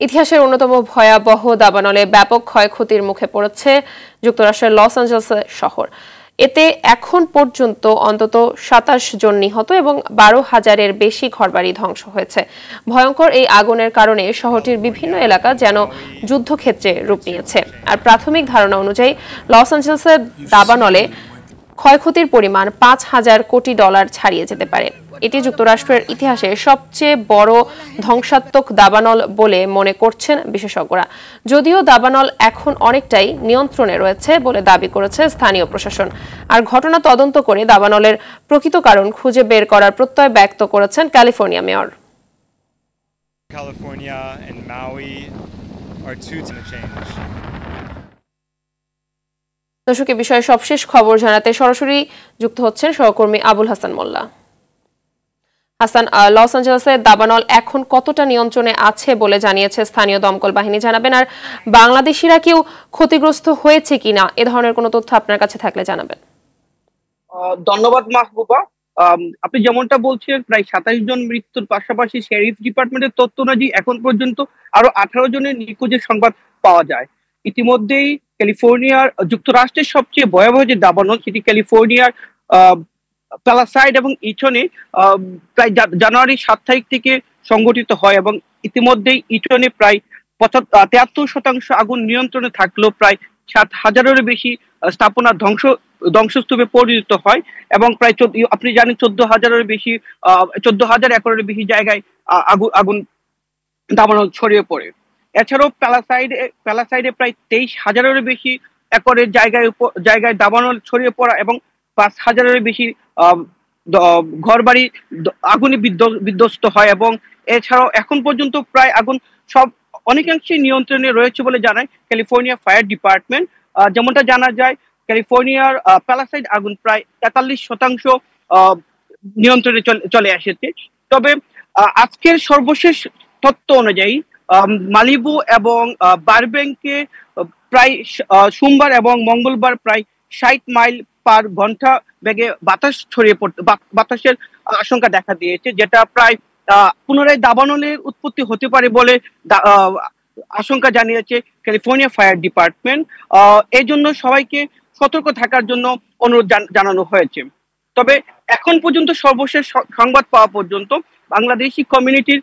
ইতিহাসের অন্যতম ভয়াবহ দাবানলে ব্যাপক ক্ষয়ক্ষতির মুখে পড়েছে যুক্তরাষ্ট্রের লস অ্যাঞ্জেলেস শহর। এতে এখন পর্যন্ত অন্তত ২৭ জন নিহত এবং ১২,০০০-এর বেশি ঘরবাড়ি ধ্বংস হয়েছে। ভয়ঙ্কর এই আগুনের কারণে শহরটির বিভিন্ন এলাকা যেন যুদ্ধক্ষেত্রে রূপ নিয়েছে। আর প্রাথমিক ধারণা অনুযায়ী লস অ্যাঞ্জেলেসের দাবানলে ক্ষয়ক্ষতির পরিমাণ $৫,০০০ কোটি ছাড়িয়ে যেতে পারে। এটি যুক্তরাষ্ট্রের ইতিহাসে সবচেয়ে বড় ধ্বংসাত্মক দাবানল বলে মনে করছেন বিশেষজ্ঞরা। যদিও দাবানল এখন অনেকটাই নিয়ন্ত্রণে রয়েছে বলে দাবি করেছে স্থানীয় প্রশাসন। আর ঘটনা তদন্ত করে দাবানলের প্রকৃত কারণ খুঁজে বের করার প্রত্যয় ব্যক্ত করেছেন ক্যালিফোর্নিয়া মেয়র। দর্শক, এ বিষয়ে সবশেষ খবর জানাতে সরাসরি যুক্ত হচ্ছেন সহকর্মী আবুল হাসান মোল্লা। হাসান, লস অ্যাঞ্জেলেসের দাবানল এখন কতটা নিয়ন্ত্রণে আছে বলে জানিয়েছে স্থানীয় দমকল বাহিনী, জানাবেন। আর বাংলাদেশিরা কেউ ক্ষতিগ্রস্ত হয়েছে কিনা এ ধরনের কোনো তথ্য আপনার কাছে থাকলে জানাবেন। ধন্যবাদ মাহবুবা। আপনি যেমনটা বলছেন, প্রায় ২৭ জন মৃত্যুর পাশাপাশি শেরিফ ডিপার্টমেন্টের তথ্য অনুযায়ী এখন পর্যন্ত আরো ১৮ জনের নিখোঁজের সংবাদ পাওয়া যায়। ইতিমধ্যেই ক্যালিফোর্নিয়ার যুক্তরাষ্ট্রের সবচেয়ে ভয়াবহ যে দাবানল, সেটি ক্যালিফোর্নিয়ার প্যালাসাইড এবং ইটনে প্রায় জানুয়ারি ৭ তারিখ থেকে সংগঠিত হয় এবং ইতিমধ্যেই ইটনে প্রায় ৭৩% আগুন নিয়ন্ত্রণে থাকলেও প্রায় ৭,০০০-এরও বেশি স্থাপনা ধ্বংসস্তূপে পরিণত হয় এবং প্রায় আপনি জানেন ১৪,০০০ একরের বেশি জায়গায় আগুন দাবানল ছড়িয়ে পড়ে। এছাড়াও প্যালাসাইডে প্রায় ২৩,০০০-এরও বেশি একরের জায়গায় দাবানল ছড়িয়ে পড়া এবং ৫,০০০-এর বেশি ঘরবাড়ি আগুনে বিধ্বস্ত হয় এবং এছাড়াও এখন পর্যন্ত প্রায় আগুন অনেকাংশে নিয়ন্ত্রণে রয়েছে বলে জানায় ক্যালিফোর্নিয়া ফায়ার ডিপার্টমেন্ট। যেমনটা জানা যায়, ক্যালিফোর্নিয়ার প্যালাসাইড আগুন প্রায় ৪৩% নিয়ন্ত্রণে চলে এসেছে। তবে আজকের সর্বশেষ তথ্য অনুযায়ী মালিবু এবং বারব্যাঙ্কে প্রায় সোমবার এবং মঙ্গলবার প্রায় ৬০ মাইল পার ঘন্টা বেগে বাতাসের আশঙ্কা দেখা দিয়েছে, যেটা প্রায় পুনরায় দাবানলের উৎপত্তি হতে পারে বলে আশঙ্কা জানিয়েছে ক্যালিফোর্নিয়া ফায়ার ডিপার্টমেন্ট। এই জন্য সবাইকে সতর্ক থাকার জন্য অনুরোধ জানানো হয়েছে। তবে এখন পর্যন্ত সর্বশেষ সংবাদ পাওয়া পর্যন্ত বাংলাদেশি কমিউনিটির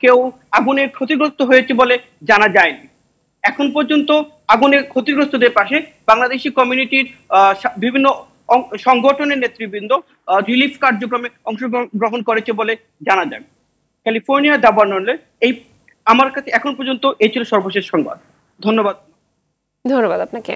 কেউ আগুনে ক্ষতিগ্রস্ত হয়েছে বলে জানা যায়নি। এখন পর্যন্ত আগুনের ক্ষতিগ্রস্তদের পাশে বাংলাদেশি কমিউনিটির বিভিন্ন সংগঠনের নেতৃবৃন্দ রিলিফ কার্যক্রমে অংশগ্রহণ করেছে বলে জানা যায়। ক্যালিফোর্নিয়া দাবানলে আমার কাছে এখন পর্যন্ত এই ছিল সর্বশেষ সংবাদ। ধন্যবাদ। ধন্যবাদ আপনাকে।